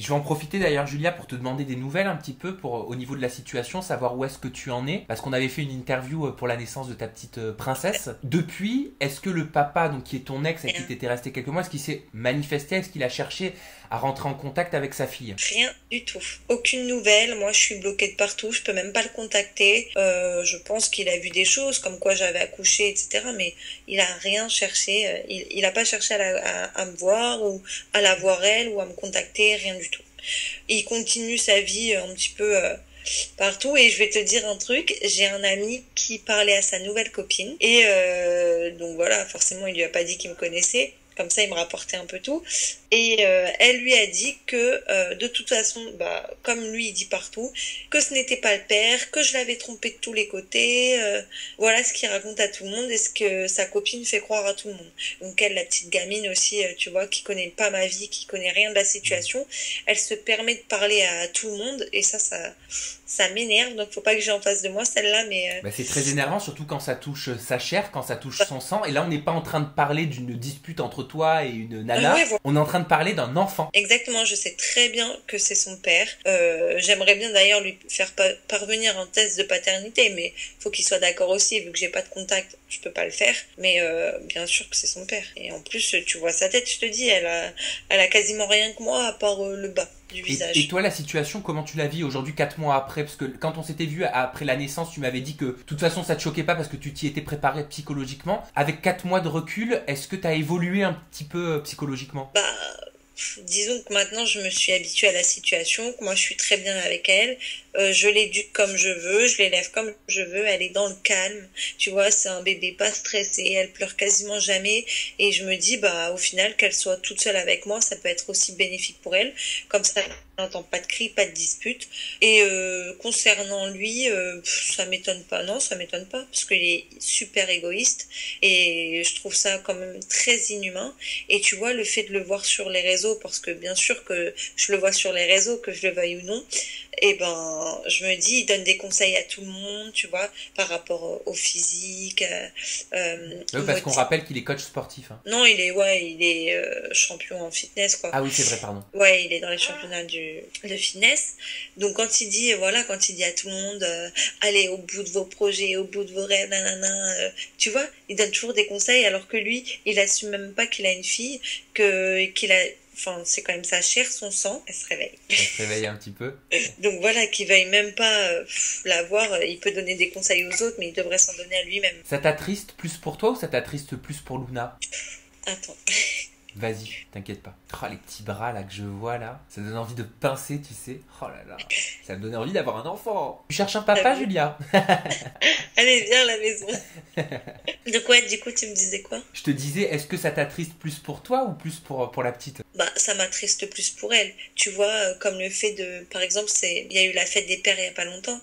Je vais en profiter d'ailleurs, Julia, pour te demander des nouvelles un petit peu au niveau de la situation, savoir où est-ce que tu en es, parce qu'on avait fait une interview pour la naissance de ta petite princesse. Depuis, est-ce que le papa, donc qui est ton ex, avec qui t'étais resté quelques mois, est-ce qu'il s'est manifesté, est-ce qu'il a cherché à rentrer en contact avec sa fille? Rien du tout. Aucune nouvelle. Moi, je suis bloquée de partout. Je peux même pas le contacter. Je pense qu'il a vu des choses, comme quoi j'avais accouché, etc. Mais il a rien cherché. Il a pas cherché à me voir ou à la voir elle ou à me contacter. Rien du tout. Il continue sa vie un petit peu partout. Et je vais te dire un truc. J'ai un ami qui parlait à sa nouvelle copine. Et donc voilà, forcément, il lui a pas dit qu'il me connaissait. Comme ça, il me rapportait un peu tout. Et elle lui a dit que de toute façon, comme lui il dit partout, que ce n'était pas le père, que je l'avais trompé de tous les côtés. Voilà ce qu'il raconte à tout le monde et ce que sa copine fait croire à tout le monde. Donc elle, la petite gamine aussi, tu vois, qui connaît pas ma vie, qui connaît rien de la situation, elle se permet de parler à tout le monde et ça m'énerve. Donc faut pas que j'ai en face de moi celle-là, mais c'est très énervant, surtout quand ça touche sa chair, quand ça touche son sang. Et là, on n'est pas en train de parler d'une dispute entre toi et une nana. Ouais, voilà. On est en train de parler d'un enfant. Exactement, je sais très bien que c'est son père. J'aimerais bien d'ailleurs lui faire parvenir un test de paternité, mais faut qu'il soit d'accord aussi, vu que j'ai pas de contact, je peux pas le faire. Mais bien sûr que c'est son père. Et en plus, tu vois sa tête, je te dis, elle a quasiment rien que moi à part le bas du visage. Et toi, la situation, comment tu la vis aujourd'hui, 4 mois après? Parce que quand on s'était vu après la naissance, tu m'avais dit que de toute façon ça te choquait pas parce que tu t'y étais préparé psychologiquement. Avec 4 mois de recul, est-ce que tu as évolué un petit peu psychologiquement? Disons que maintenant je me suis habituée à la situation, que moi je suis très bien avec elle, je l'éduque comme je veux, je l'élève comme je veux, elle est dans le calme, tu vois, c'est un bébé pas stressé, elle pleure quasiment jamais et je me dis au final qu'elle soit toute seule avec moi, ça peut être aussi bénéfique pour elle, comme ça elle n'entend pas de cris, pas de disputes. Et concernant lui, ça m'étonne pas, non, ça m'étonne pas parce qu'il est super égoïste et je trouve ça quand même très inhumain. Et tu vois, le fait de le voir sur les réseaux, parce que bien sûr que je le vois sur les réseaux, que je le veuille ou non, et je me dis, il donne des conseils à tout le monde, tu vois, par rapport au physique. Parce qu'on rappelle qu'il est coach sportif. Hein. Non, il est champion en fitness, quoi. Ah oui, c'est vrai, pardon. Ouais, il est dans les championnats de fitness. Donc quand il dit, quand il dit à tout le monde, allez au bout de vos projets, au bout de vos rêves, nanana, tu vois, il donne toujours des conseils alors que lui, il assume même pas qu'il a une fille, enfin, c'est quand même sa chair, son sang, elle se réveille. Elle se réveille un petit peu. Donc voilà, qu'il veuille même pas la voir, il peut donner des conseils aux autres, mais il devrait s'en donner à lui-même. Ça t'attriste plus pour toi ou ça t'attriste plus pour Luna? Attends. Vas-y, t'inquiète pas. Oh, les petits bras là que je vois là, ça donne envie de pincer, tu sais. Oh là là, ça me donne envie d'avoir un enfant. Tu cherches un papa, Julia? Allez, viens à la maison. Donc ouais, du coup, tu me disais quoi? Je te disais, est-ce que ça t'attriste plus pour toi ou plus pour la petite? Ça m'attriste plus pour elle. Tu vois, comme le fait de, par exemple, il y a eu la fête des pères il y a pas longtemps.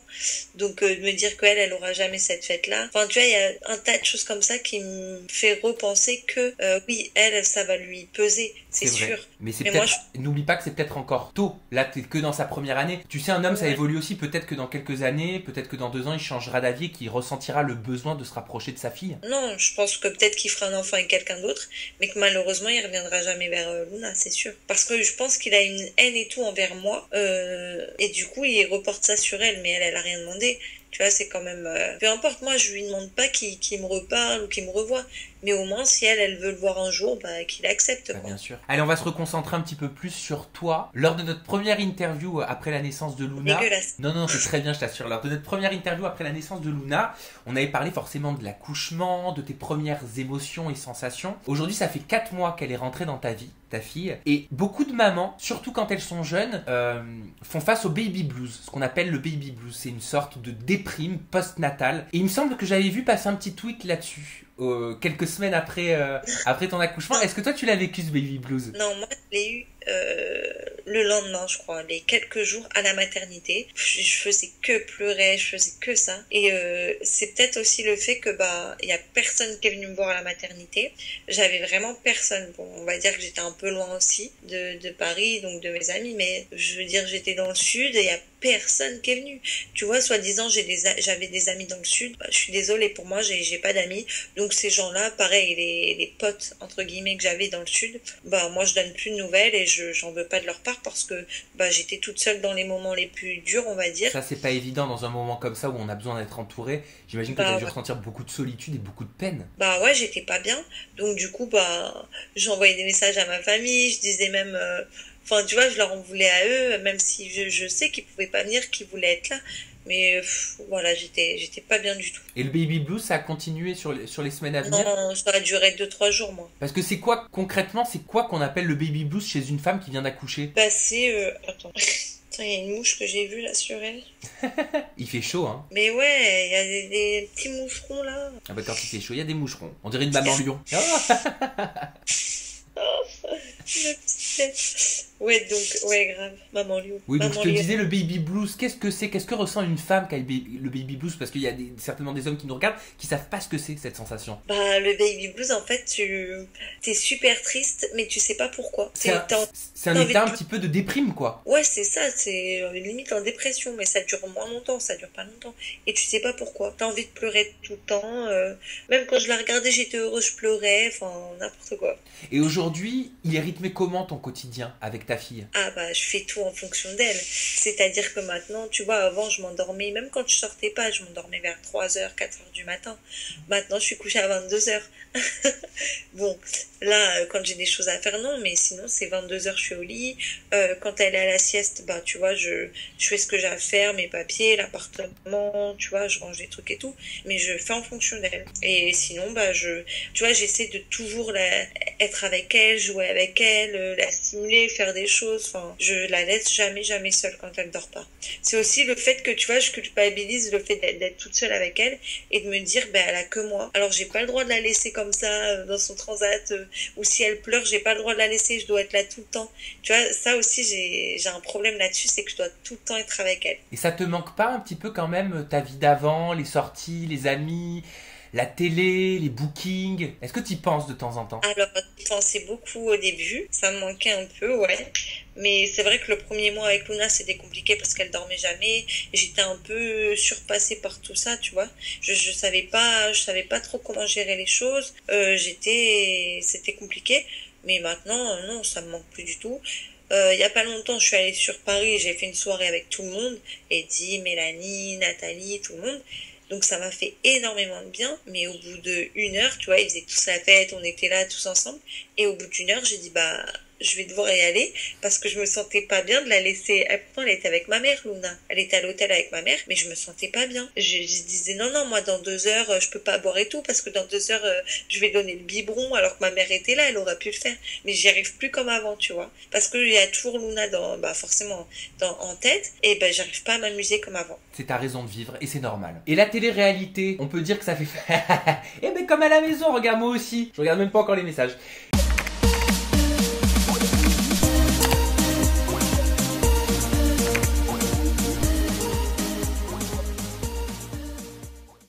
Donc de me dire qu'elle aura jamais cette fête-là. Enfin, tu vois, il y a un tas de choses comme ça qui me fait repenser que oui, elle, ça va lui peser, c'est sûr. Mais c'est peut-être, n'oublie pas que c'est peut-être encore tôt. Là, t'es que dans sa première année. Tu sais, un homme, ça évolue aussi. Peut-être que dans quelques années, peut-être que dans 2 ans, il changera d'avis et qu'il ressentira le besoin de se rapprocher de sa fille. Non, je pense que peut-être qu'il fera un enfant avec quelqu'un d'autre, mais que malheureusement, il reviendra jamais vers Luna, c'est sûr. Parce que je pense qu'il a une haine et tout envers moi, et du coup, il reporte ça sur elle, mais elle a rien demandé. Tu vois, c'est quand même... Peu importe, moi, je lui demande pas qu'il me reparle ou qu'il me revoie. Mais au moins, si elle veut le voir un jour, qu'il accepte. Quoi. Bien sûr. Allez, on va se reconcentrer un petit peu plus sur toi. Lors de notre première interview après la naissance de Luna... Dégueulasse. Non, c'est très bien, je t'assure. Lors de notre première interview après la naissance de Luna, on avait parlé forcément de l'accouchement, de tes premières émotions et sensations. Aujourd'hui, ça fait 4 mois qu'elle est rentrée dans ta vie, ta fille. Et beaucoup de mamans, surtout quand elles sont jeunes, font face au baby blues. Ce qu'on appelle le baby blues. C'est une sorte de déprime post-natale. Et il me semble que j'avais vu passer un petit tweet là-dessus. Quelques semaines après ton accouchement. Est-ce que toi tu l'as vécu ce baby blues? Non, moi je l'ai eu le lendemain, je crois, les quelques jours à la maternité. Je faisais que pleurer, je faisais que ça. Et c'est peut-être aussi le fait que il y a personne qui est venu me voir à la maternité. J'avais vraiment personne. Bon, on va dire que j'étais un peu loin aussi de Paris, donc de mes amis, mais je veux dire j'étais dans le sud et il y a personne qui est venu. Tu vois, soi-disant j'avais des amis dans le sud. Je suis désolée, pour moi j'ai pas d'amis. Donc ces gens-là, pareil, les potes entre guillemets que j'avais dans le sud, moi je donne plus de nouvelles et j'en veux pas de leur part voir parce que bah, j'étais toute seule dans les moments les plus durs, on va dire. Ça, c'est pas évident dans un moment comme ça où on a besoin d'être entouré. J'imagine que tu as dû Ouais. ressentir beaucoup de solitude et beaucoup de peine. Bah ouais, j'étais pas bien. Donc du coup, bah, j'envoyais des messages à ma famille, je disais même... Enfin, tu vois, je leur en voulais à eux, même si je sais qu'ils pouvaient pas venir, qu'ils voulaient être là. Mais voilà, j'étais pas bien du tout. Et le baby blues, ça a continué sur les semaines à venir. Non, ça a duré 2-3 jours, moi. Parce que c'est quoi, concrètement, c'est quoi qu'on appelle le baby blues chez une femme qui vient d'accoucher? Bah c'est... Attends. Attends, il y a une mouche que j'ai vue là sur elle. Il fait chaud, hein. Mais ouais, il y a des petits moucherons là. Ah bah quand il fait chaud, il y a des moucherons. On dirait une maman lion. Ah, La petite tête. Ouais, donc, ouais, grave. Maman lion. oui, donc je Maman te lion. disais, le baby blues, qu'est-ce que c'est? Qu'est-ce que ressent une femme qui a le baby blues? Parce qu'il y a certainement des hommes qui nous regardent qui savent pas ce que c'est, cette sensation. Bah, le baby blues, en fait, t'es super triste, mais tu sais pas pourquoi. C'est un, c'est un T'as envie état de un petit peu de déprime, quoi. Ouais, c'est ça, c'est limite en dépression, mais ça dure moins longtemps, ça dure pas longtemps. Et tu sais pas pourquoi. T'as envie de pleurer tout le temps. Même quand je la regardais, j'étais heureuse, je pleurais, enfin, n'importe quoi. Et aujourd'hui, il est rythmé comment ton quotidien avec ta fille? Ah bah, je fais tout en fonction d'elle. C'est-à-dire que maintenant, tu vois, avant, je m'endormais, même quand je sortais pas, je m'endormais vers 3 heures 4 heures du matin. Maintenant, je suis couchée à 22 heures. Bon, là, quand j'ai des choses à faire, non, mais sinon, c'est 22 heures, je suis au lit. Quand elle est à la sieste, bah, tu vois, je fais ce que j'ai à faire, mes papiers, l'appartement, tu vois, je range des trucs et tout. Mais je fais en fonction d'elle. Et sinon, bah, tu vois, j'essaie de toujours être avec elle, jouer avec elle, la stimuler, faire des choses. Enfin, je la laisse jamais, jamais seule quand elle dort pas. C'est aussi le fait que, tu vois, je culpabilise le fait d'être toute seule avec elle et de me dire, ben, elle a que moi. Alors, j'ai pas le droit de la laisser comme ça, dans son transat, ou si elle pleure, j'ai pas le droit de la laisser, je dois être là tout le temps. Tu vois, ça aussi, j'ai un problème là-dessus, c'est que je dois tout le temps être avec elle. Et ça te manque pas un petit peu quand même ta vie d'avant, les sorties, les amis, la télé, les bookings? Est-ce que tu y penses de temps en temps? Alors, j'y pensais beaucoup au début, ça me manquait un peu, ouais. Mais c'est vrai que le premier mois avec Luna, c'était compliqué parce qu'elle dormait jamais. J'étais un peu surpassée par tout ça, tu vois. Je savais pas trop comment gérer les choses. C'était compliqué. Mais maintenant, non, ça me manque plus du tout. Il y a pas longtemps, je suis allée sur Paris et j'ai fait une soirée avec tout le monde. Eddie, Mélanie, Nathalie, tout le monde. Donc ça m'a fait énormément de bien, mais au bout d'1 heure, tu vois, ils faisaient tous la fête, on était là tous ensemble, et au bout d'1 heure, j'ai dit, bah, je vais devoir y aller, parce que je me sentais pas bien de la laisser. Pourtant, elle était avec ma mère, Luna. Elle était à l'hôtel avec ma mère, mais je me sentais pas bien. Je disais, non, non, moi, dans 2 heures, je peux pas boire et tout, parce que dans 2 heures, je vais donner le biberon, alors que ma mère était là, elle aurait pu le faire. Mais j'y arrive plus comme avant, tu vois. Parce qu'il y a toujours Luna forcément, en tête, et ben, j'arrive pas à m'amuser comme avant. C'est ta raison de vivre et c'est normal. Et la télé-réalité, on peut dire que ça fait... Eh ben comme à la maison, regarde moi aussi. Je regarde même pas encore les messages.